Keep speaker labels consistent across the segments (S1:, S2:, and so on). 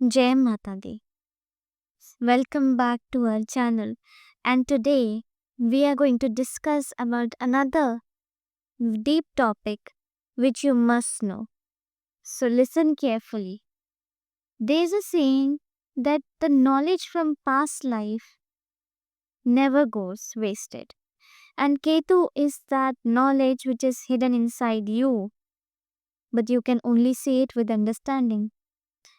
S1: Jai Mata Di. Welcome back to our channel. And today we are going to discuss about another deep topic which you must know. So listen carefully. There's a saying that the knowledge from past life never goes wasted. And Ketu is that knowledge which is hidden inside you, but you can only see it with understanding.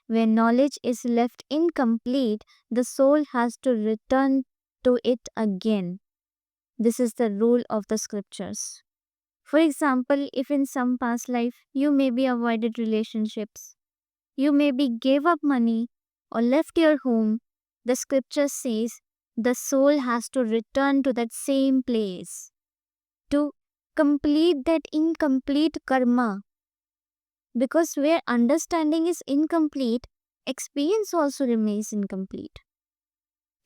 S1: When knowledge is left incomplete, the soul has to return to it again. This is the rule of the scriptures. For example, if in some past life you maybe avoided relationships, you maybe gave up money or left your home, the scripture says the soul has to return to that same place to complete that incomplete karma. Because where understanding is incomplete, experience also remains incomplete.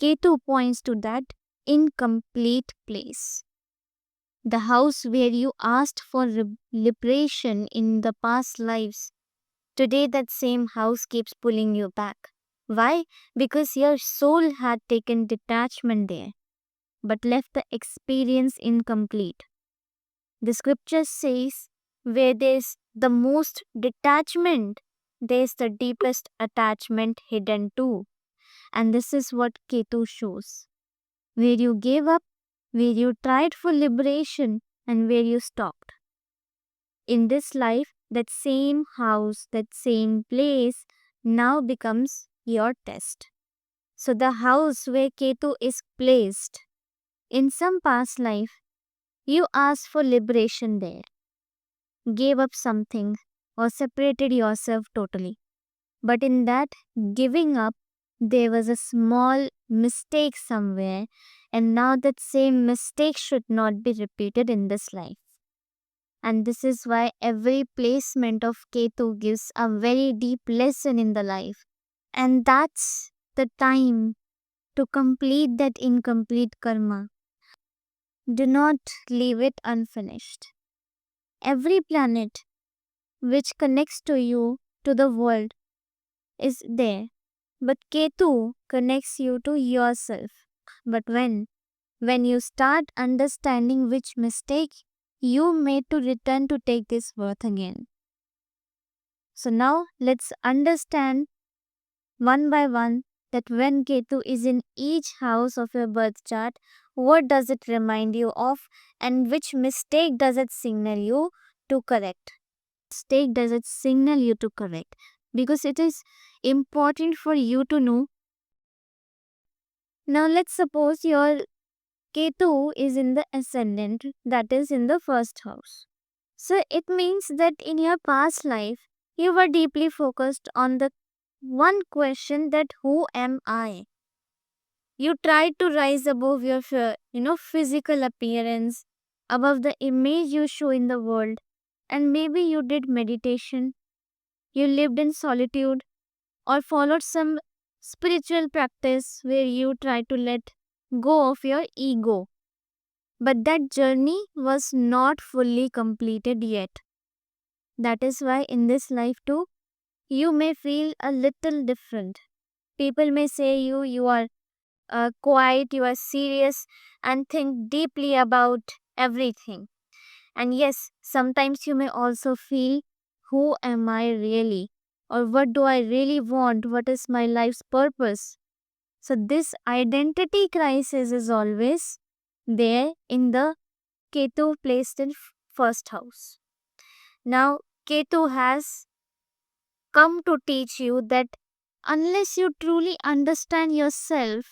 S1: Ketu points to that incomplete place. The house where you asked for liberation in the past lives. Today, that same house keeps pulling you back. Why? Because your soul had taken detachment there, but left the experience incomplete. The scripture says, where there's the most detachment, there's the deepest attachment hidden too. And this is what Ketu shows. Where you gave up, where you tried for liberation, and where you stopped. In this life, that same house, that same place now becomes your test. So, the house where Ketu is placed, in some past life, you asked for liberation there, gave up something, or separated yourself totally. But in that giving up, there was a small mistake somewhere, and now that same mistake should not be repeated in this life. And this is why every placement of Ketu gives a very deep lesson in the life. And that's the time to complete that incomplete karma. Do not leave it unfinished. Every planet which connects to you, to the world, is there. But Ketu connects you to yourself. But when you start understanding which mistake you made to return to take this birth again. So now let's understand one by one that when Ketu is in each house of your birth chart, what does it remind you of and which mistake does it signal you to correct? Mistake does it signal you to correct? Because it is important for you to know. Now let's suppose your Ketu is in the ascendant, that is in the first house. So it means that in your past life, you were deeply focused on the one question that who am I? You tried to rise above your physical appearance, above the image you show in the world. And maybe you did meditation, you lived in solitude, or followed some spiritual practice where you try to let go of your ego. But that journey was not fully completed yet. That is why in this life too, you may feel a little different. People may say you are quiet, you are serious, and think deeply about everything. And yes, sometimes you may also feel, who am I really? Or what do I really want? What is my life's purpose? So, this identity crisis is always there in the Ketu placed in first house. Now, Ketu has come to teach you that unless you truly understand yourself,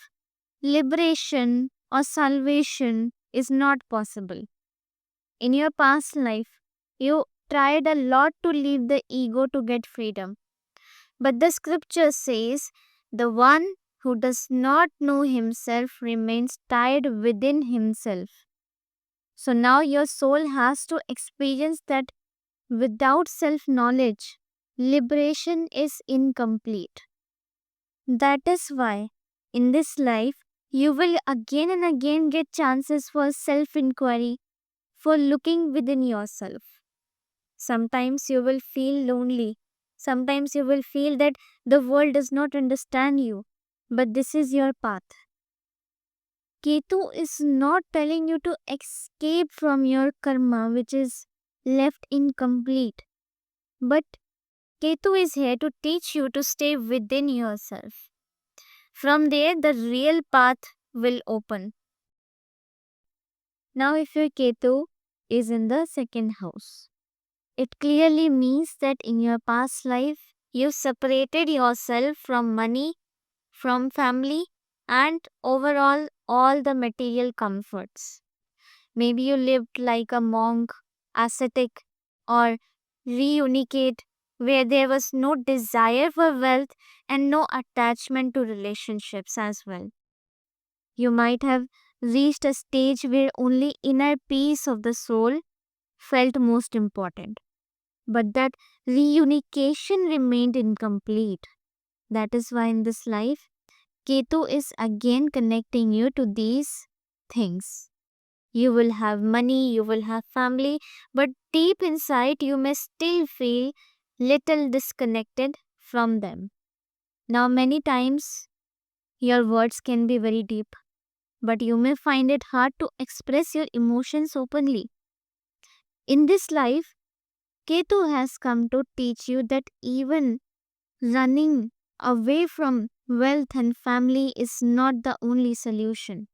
S1: liberation or salvation is not possible. In your past life, you tried a lot to leave the ego to get freedom. But the scripture says, the one who does not know himself remains tied within himself. So now your soul has to experience that without self knowledge, liberation is incomplete. That is why in this life, you will again and again get chances for self inquiry, for looking within yourself. Sometimes you will feel lonely. Sometimes you will feel that the world does not understand you, but this is your path. Ketu is not telling you to escape from your karma, which is left incomplete, but Ketu is here to teach you to stay within yourself. From there, the real path will open. Now, if your Ketu is in the second house, it clearly means that in your past life, you separated yourself from money, from family, and overall all the material comforts. Maybe you lived like a monk, ascetic, or reunicate, where there was no desire for wealth and no attachment to relationships as well. You might have reached a stage where only inner peace of the soul felt most important. But that reunification remained incomplete. That is why in this life, Ketu is again connecting you to these things. You will have money, you will have family, but deep inside you may still feel little disconnected from them. Now, many times your words can be very deep, but you may find it hard to express your emotions openly. In this life, Ketu has come to teach you that even running away from wealth and family is not the only solution.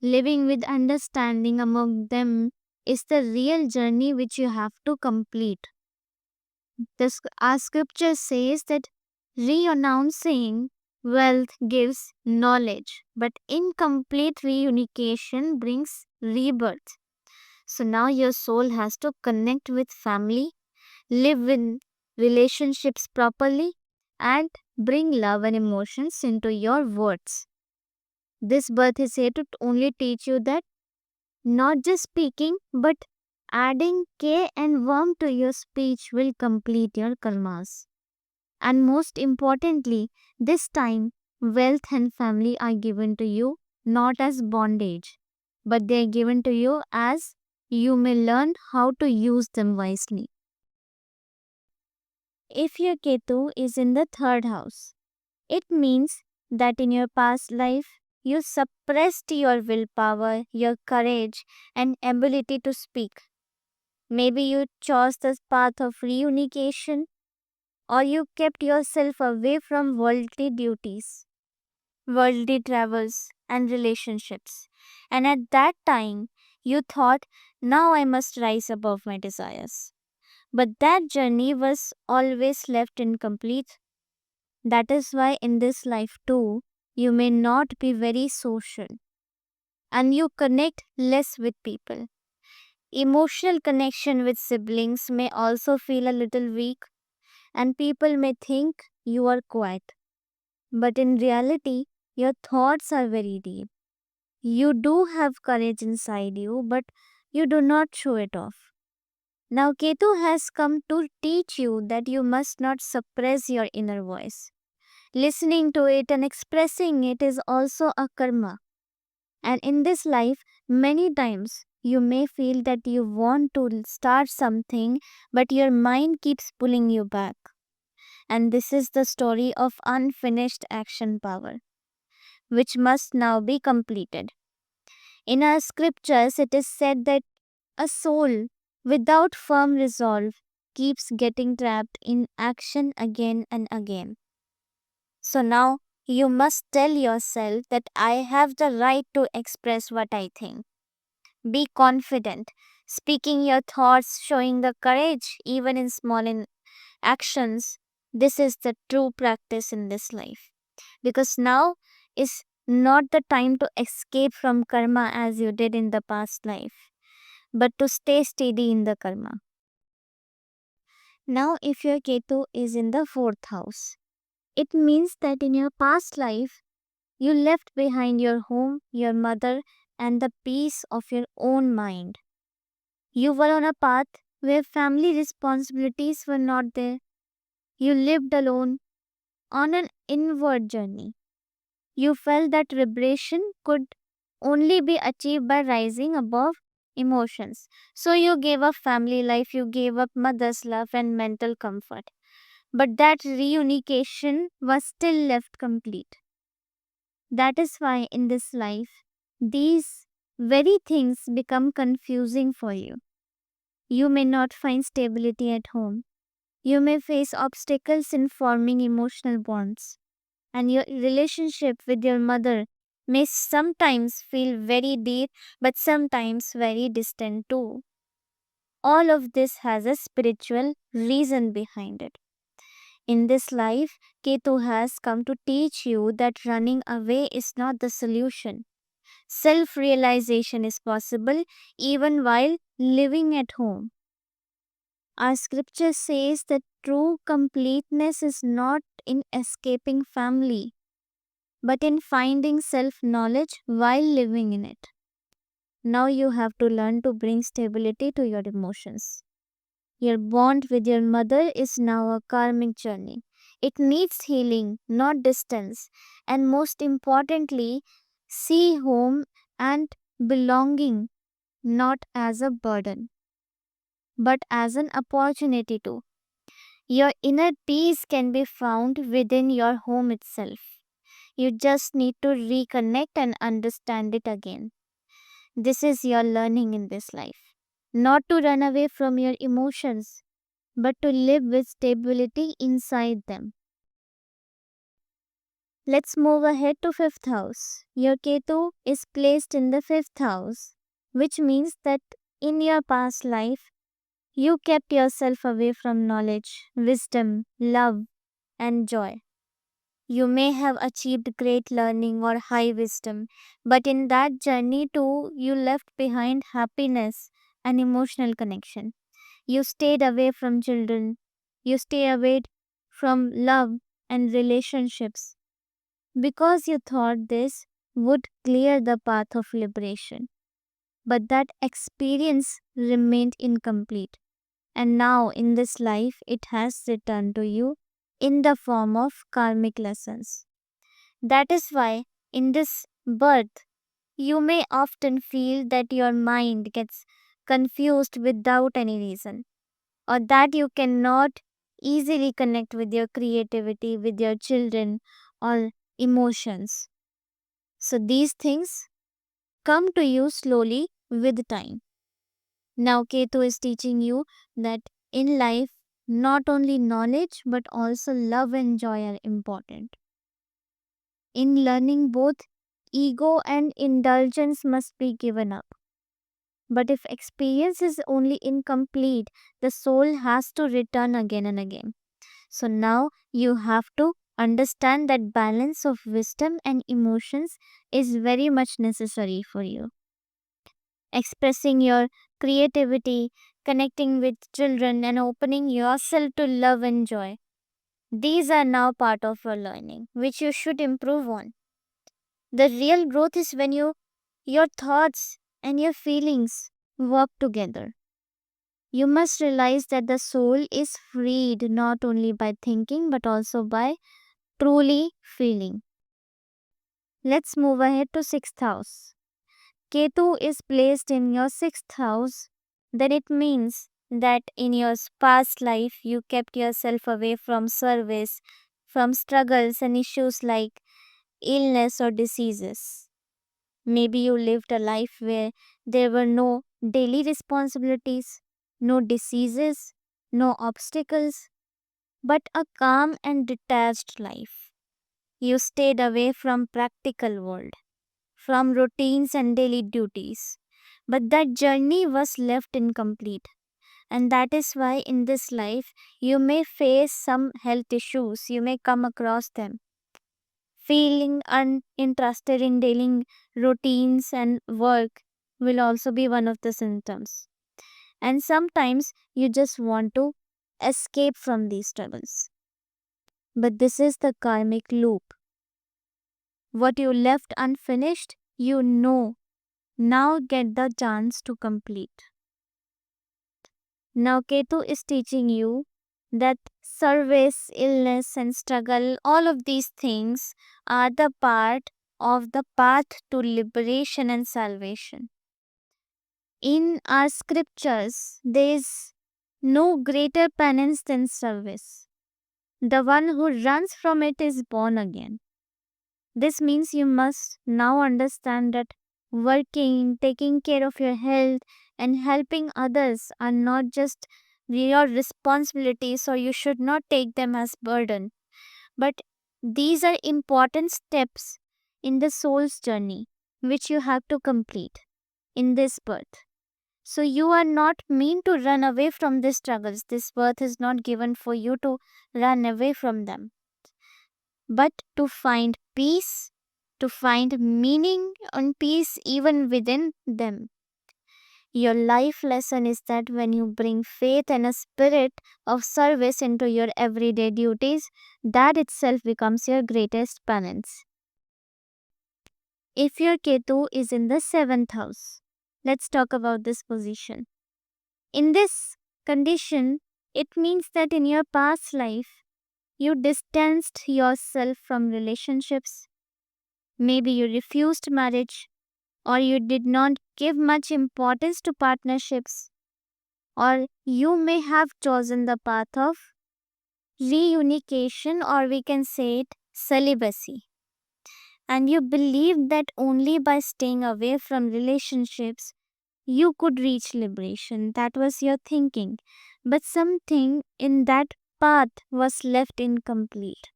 S1: Living with understanding among them is the real journey which you have to complete. Our scripture says that renouncing wealth gives knowledge, but incomplete reunification brings rebirth. So now your soul has to connect with family, live in relationships properly, and bring love and emotions into your words. This birth is here to only teach you that not just speaking, but adding care and warmth to your speech will complete your karmas. And most importantly, this time, wealth and family are given to you not as bondage, but they are given to you as you may learn how to use them wisely. If your Ketu is in the third house, it means that in your past life, you suppressed your willpower, your courage, and ability to speak. Maybe you chose the path of reunification, or you kept yourself away from worldly duties, worldly travels, and relationships. And at that time, you thought, now I must rise above my desires. But that journey was always left incomplete. That is why in this life too, you may not be very social and you connect less with people. Emotional connection with siblings may also feel a little weak, and people may think you are quiet. But in reality, your thoughts are very deep. You do have courage inside you, but you do not show it off. Now, Ketu has come to teach you that you must not suppress your inner voice. Listening to it and expressing it is also a karma. And in this life, many times you may feel that you want to start something, but your mind keeps pulling you back. And this is the story of unfinished action power, which must now be completed. In our scriptures, it is said that a soul without firm resolve keeps getting trapped in action again and again. So now you must tell yourself that I have the right to express what I think. Be confident, speaking your thoughts, showing the courage even in small actions. This is the true practice in this life. Because now is not the time to escape from karma as you did in the past life, but to stay steady in the karma. Now, if your Ketu is in the fourth house, it means that in your past life, you left behind your home, your mother, and the peace of your own mind. You were on a path where family responsibilities were not there. You lived alone on an inward journey. You felt that liberation could only be achieved by rising above emotions. So you gave up family life, you gave up mother's love and mental comfort. But that reunification was still left complete. That is why in this life, these very things become confusing for you. You may not find stability at home. You may face obstacles in forming emotional bonds. And your relationship with your mother may sometimes feel very deep, but sometimes very distant too. All of this has a spiritual reason behind it. In this life, Ketu has come to teach you that running away is not the solution. Self realization is possible even while living at home. Our scripture says that true completeness is not in escaping family, but in finding self knowledge while living in it. Now you have to learn to bring stability to your emotions. Your bond with your mother is now a karmic journey. It needs healing, not distance. And most importantly, see home and belonging not as a burden, but as an opportunity to. Your inner peace can be found within your home itself. You just need to reconnect and understand it again. This is your learning in this life. Not to run away from your emotions, but to live with stability inside them. Let's move ahead to fifth house. Your Ketu is placed in the fifth house, which means that in your past life, you kept yourself away from knowledge, wisdom, love, and joy. You may have achieved great learning or high wisdom, but in that journey too, you left behind happiness and emotional connection. You stayed away from children. You stay away from love and relationships because you thought this would clear the path of liberation. But that experience remained incomplete. And now, in this life, it has returned to you in the form of karmic lessons. That is why, in this birth, you may often feel that your mind gets confused without any reason, or that you cannot easily connect with your creativity, with your children, or emotions. So, these things come to you slowly with time. Now, Ketu is teaching you that in life, not only knowledge but also love and joy are important. In learning, both ego and indulgence must be given up. But if experience is only incomplete, the soul has to return again and again. So now you have to understand that balance of wisdom and emotions is very much necessary for you. Expressing your creativity, connecting with children, and opening yourself to love and joy. These are now part of your learning, which you should improve on. The real growth is when your thoughts and your feelings work together. You must realize that the soul is freed not only by thinking but also by truly feeling. Let's move ahead to sixth house. Ketu is placed in your sixth house, then it means that in your past life you kept yourself away from service, from struggles and issues like illness or diseases. Maybe you lived a life where there were no daily responsibilities, no diseases, no obstacles, but a calm and detached life. You stayed away from practical world, from routines and daily duties. But that journey was left incomplete. And that is why in this life you may face some health issues, you may come across them. Feeling uninterested in daily routines and work will also be one of the symptoms. And sometimes you just want to escape from these troubles. But this is the karmic loop. What you left unfinished, now get the chance to complete. Now, Ketu is teaching you that service, illness, and struggle, all of these things are the part of the path to liberation and salvation. In our scriptures, there is no greater penance than service. The one who runs from it is born again. This means you must now understand that working, taking care of your health, and helping others are not just your responsibilities, or you should not take them as burden. But these are important steps in the soul's journey which you have to complete in this birth. So you are not meant to run away from these struggles. This birth is not given for you to run away from them, but to find peace, to find meaning and peace even within them. Your life lesson is that when you bring faith and a spirit of service into your everyday duties, that itself becomes your greatest penance. If your Ketu is in the seventh house, let's talk about this position. In this condition, it means that in your past life, you distanced yourself from relationships. Maybe you refused marriage, or you did not give much importance to partnerships, or you may have chosen the path of reunification, or we can say it celibacy. And you believed that only by staying away from relationships you could reach liberation. That was your thinking. But something in that path was left incomplete.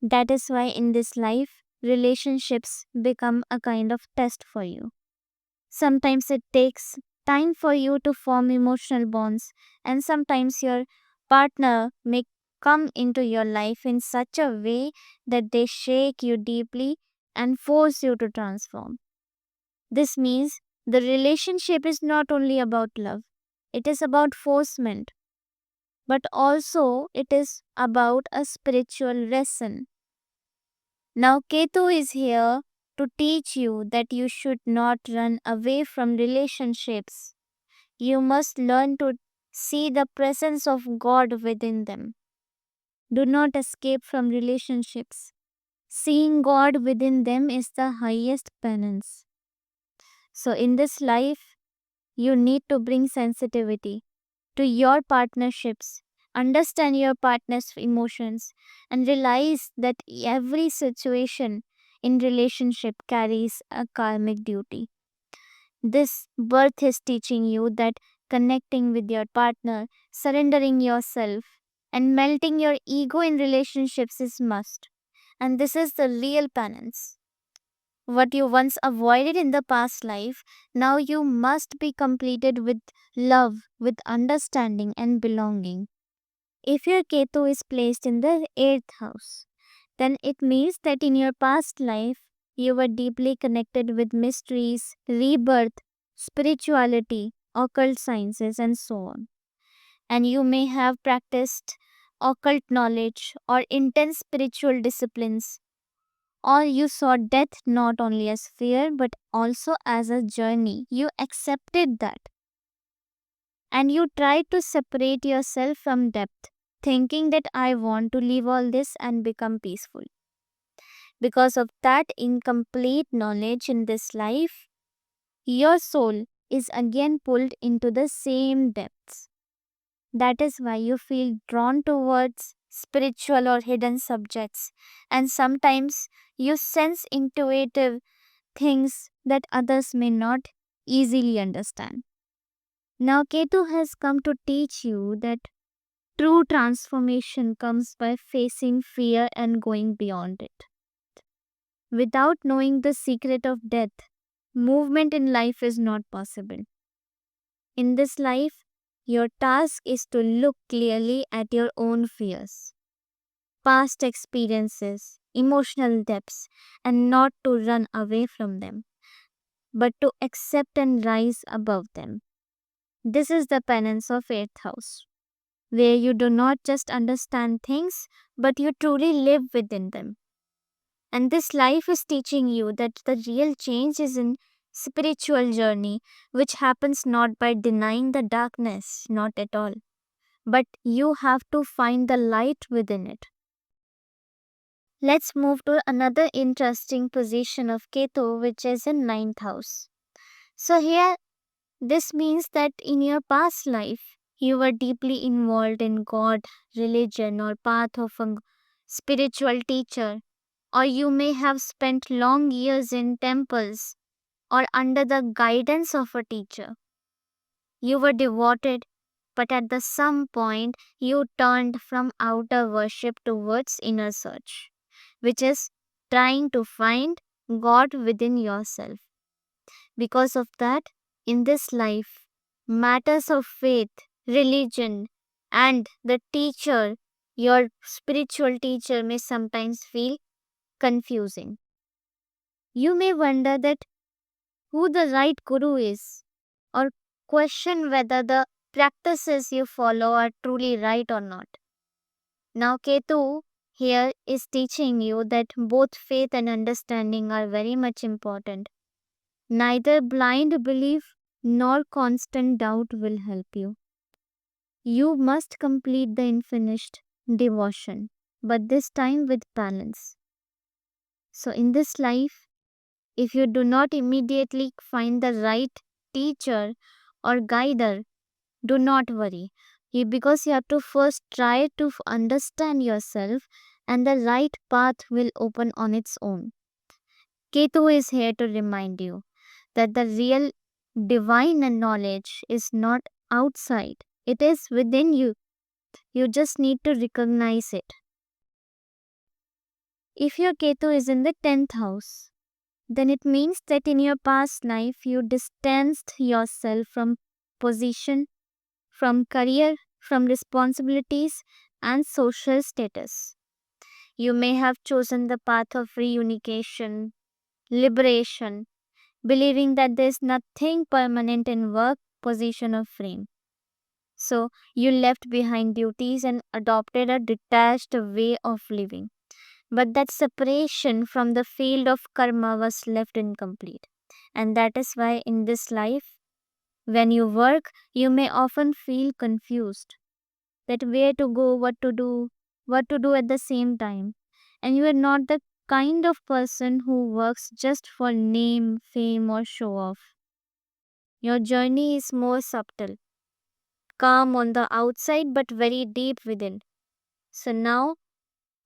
S1: That is why in this life, relationships become a kind of test for you. Sometimes it takes time for you to form emotional bonds, and sometimes your partner may come into your life in such a way that they shake you deeply and force you to transform. This means the relationship is not only about love, it is about forcement, but also it is about a spiritual lesson. Now, Ketu is here to teach you that you should not run away from relationships. You must learn to see the presence of God within them. Do not escape from relationships. Seeing God within them is the highest penance. So, in this life, you need to bring sensitivity to your partnerships, understand your partner's emotions, and realize that every situation in relationship carries a karmic duty. This birth is teaching you that connecting with your partner, surrendering yourself, and melting your ego in relationships is must. And this is the real penance. What you once avoided in the past life, now you must be completed with love, with understanding and belonging. If your Ketu is placed in the 8th house, then it means that in your past life, you were deeply connected with mysteries, rebirth, spirituality, occult sciences, and so on. And you may have practiced occult knowledge or intense spiritual disciplines, or you saw death not only as fear but also as a journey. You accepted that and you tried to separate yourself from depth, thinking that I want to leave all this and become peaceful. Because of that incomplete knowledge in this life, your soul is again pulled into the same depths. That is why you feel drawn towards spiritual or hidden subjects, and sometimes you sense intuitive things that others may not easily understand. Now, Ketu has come to teach you that true transformation comes by facing fear and going beyond it. Without knowing the secret of death, movement in life is not possible. In this life, your task is to look clearly at your own fears, past experiences, emotional depths, and not to run away from them, but to accept and rise above them. This is the penance of 8th house, where you do not just understand things, but you truly live within them. And this life is teaching you that the real change is in spiritual journey, which happens not by denying the darkness, not at all, but you have to find the light within it. Let's move to another interesting position of Ketu, which is in 9th house. So here, this means that in your past life, You were deeply involved in God, religion, or path of a spiritual teacher, or you may have spent long years in temples or under the guidance of a teacher. You were devoted, but at the some point you turned from outer worship towards inner search, which is trying to find God within yourself. Because of that, in this life, matters of faith, religion, and the teacher, your spiritual teacher, may sometimes feel confusing. You may wonder that who the right guru is, or question whether the practices you follow are truly right or not. Now, Ketu here is teaching you that both faith and understanding are very much important. Neither blind belief nor constant doubt will help you. You must complete the unfinished devotion, but this time with balance. So, in this life, if you do not immediately find the right teacher or guider, do not worry. Because you have to first try to understand yourself, and the right path will open on its own. Ketu is here to remind you that the real divine knowledge is not outside, it is within you. You just need to recognize it. If your Ketu is in the 10th house, then it means that in your past life you distanced yourself from position, from career, from responsibilities, and social status. You may have chosen the path of reunification, liberation, believing that there is nothing permanent in work, position, or frame. So you left behind duties and adopted a detached way of living. But that separation from the field of karma was left incomplete. And that is why in this life, when you work, you may often feel confused that where to go, what to do at the same time. And you are not the kind of person who works just for name, fame, or show off. Your journey is more subtle, calm on the outside, but very deep within. So now,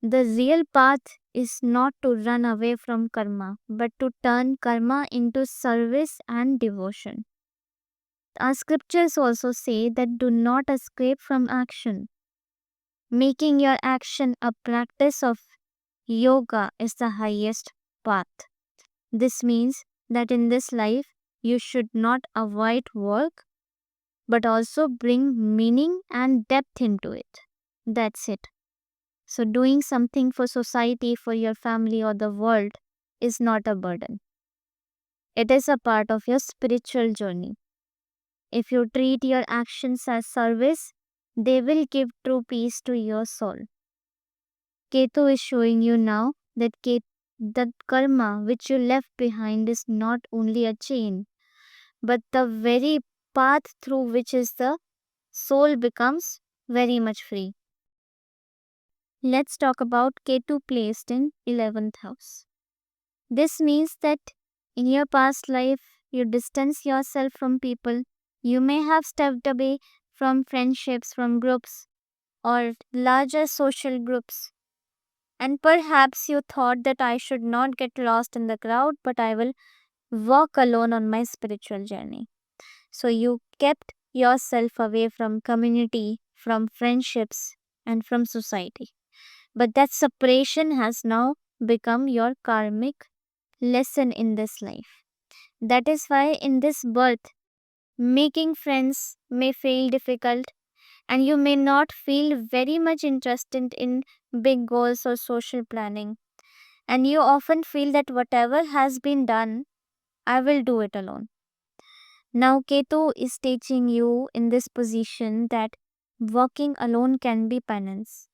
S1: the real path is not to run away from karma, but to turn karma into service and devotion. Our scriptures also say that do not escape from action. Making your action a practice of yoga is the highest path. This means that in this life, you should not avoid work, but also bring meaning and depth into it. That's it. So, doing something for society, for your family, or the world is not a burden. It is a part of your spiritual journey. If you treat your actions as service, they will give true peace to your soul. Ketu is showing you now that karma which you left behind is not only a chain, but the very path through which is the soul becomes very much free. Let's talk about Ketu placed in 11th house. This means that in your past life, you distance yourself from people. You may have stepped away from friendships, from groups, or larger social groups. And perhaps you thought that I should not get lost in the crowd, but I will walk alone on my spiritual journey. So you kept yourself away from community, from friendships, and from society. But that separation has now become your karmic lesson in this life. That is why in this birth, making friends may feel difficult, and you may not feel very much interested in big goals or social planning. And you often feel that whatever has been done, I will do it alone. Now, Ketu is teaching you in this position that walking alone can be penance,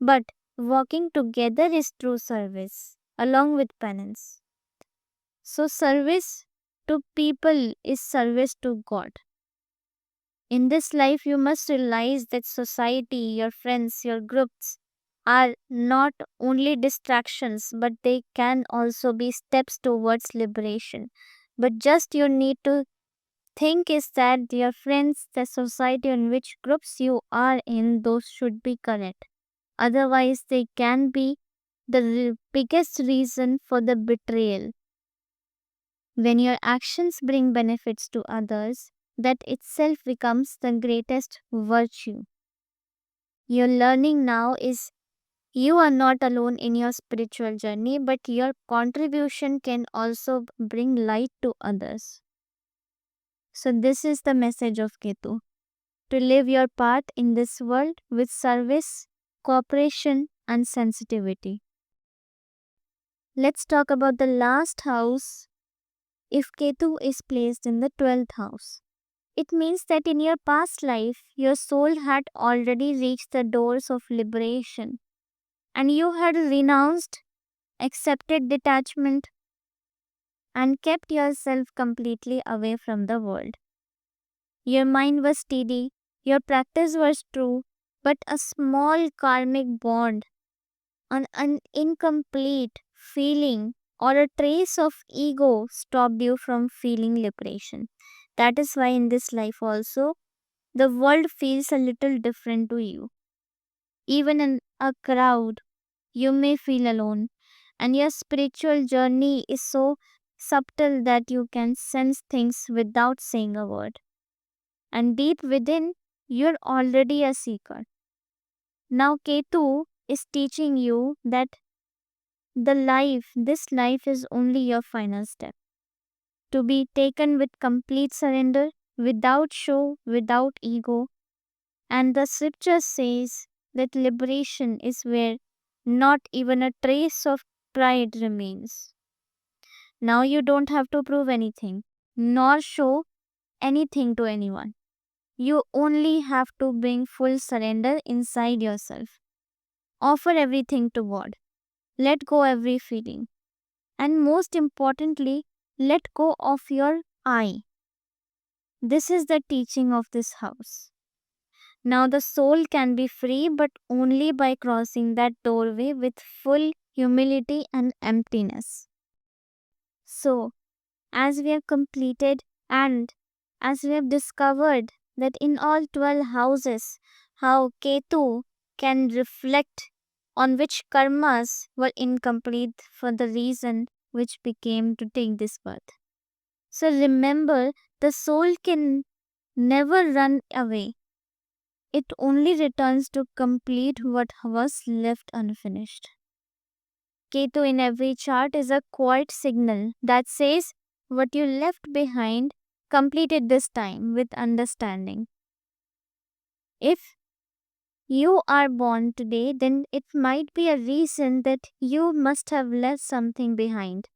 S1: but walking together is true service along with penance. So, service to people is service to God. In this life, you must realize that society, your friends, your groups are not only distractions, but they can also be steps towards liberation. But just you need to think is that your friends, the society in which groups you are in, those should be correct. Otherwise, they can be the biggest reason for the betrayal. When your actions bring benefits to others, that itself becomes the greatest virtue. Your learning now is you are not alone in your spiritual journey, but your contribution can also bring light to others. So, this is the message of Ketu, to live your path in this world with service, cooperation, and sensitivity. Let's talk about the last house. If Ketu is placed in the 12th house, it means that in your past life, your soul had already reached the doors of liberation and you had renounced, accepted detachment, and kept yourself completely away from the world. Your mind was steady, your practice was true, but a small karmic bond, an incomplete feeling, or a trace of ego stopped you from feeling liberation. That is why in this life also, the world feels a little different to you. Even in a crowd, you may feel alone, and your spiritual journey is so subtle that you can sense things without saying a word. And deep within, you're already a seeker. Now, Ketu is teaching you that this life is only your final step. To be taken with complete surrender, without show, without ego. And the scripture says that liberation is where not even a trace of pride remains. Now you don't have to prove anything, nor show anything to anyone. You only have to bring full surrender inside yourself. Offer everything to God. Let go every feeling. And most importantly, let go of your I. This is the teaching of this house. Now the soul can be free, but only by crossing that doorway with full humility and emptiness. So, as we have completed and as we have discovered that in all 12 houses, how Ketu can reflect on which karmas were incomplete for the reason which became to take this birth. So remember, the soul can never run away. It only returns to complete what was left unfinished. Ketu in every chart is a quiet signal that says what you left behind completed this time with understanding. If you are born today, then it might be a reason that you must have left something behind.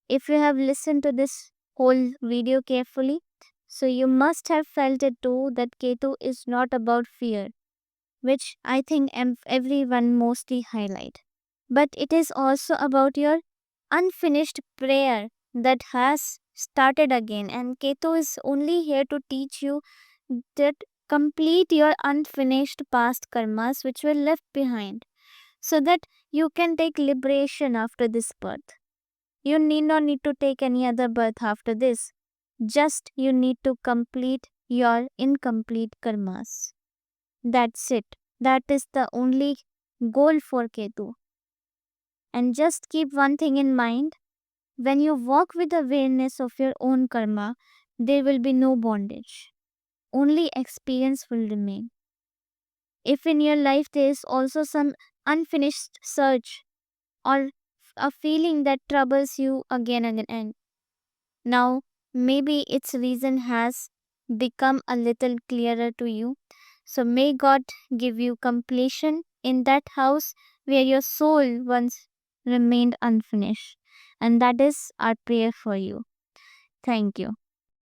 S1: If you have listened to this whole video carefully, so you must have felt it too that Ketu is not about fear, which I think everyone mostly highlight. But it is also about your unfinished prayer that has started again. And Ketu is only here to teach you that complete your unfinished past karmas which were left behind so that you can take liberation after this birth. You need not need to take any other birth after this. Just you need to complete your incomplete karmas. That's it. That is the only goal for Ketu. And just keep one thing in mind, when you walk with awareness of your own karma, there will be no bondage. Only experience will remain. If in your life there is also some unfinished search or a feeling that troubles you again and again, now maybe its reason has become a little clearer to you. So may God give you completion in that house where your soul once remained unfinished. And that is our prayer for you. Thank you.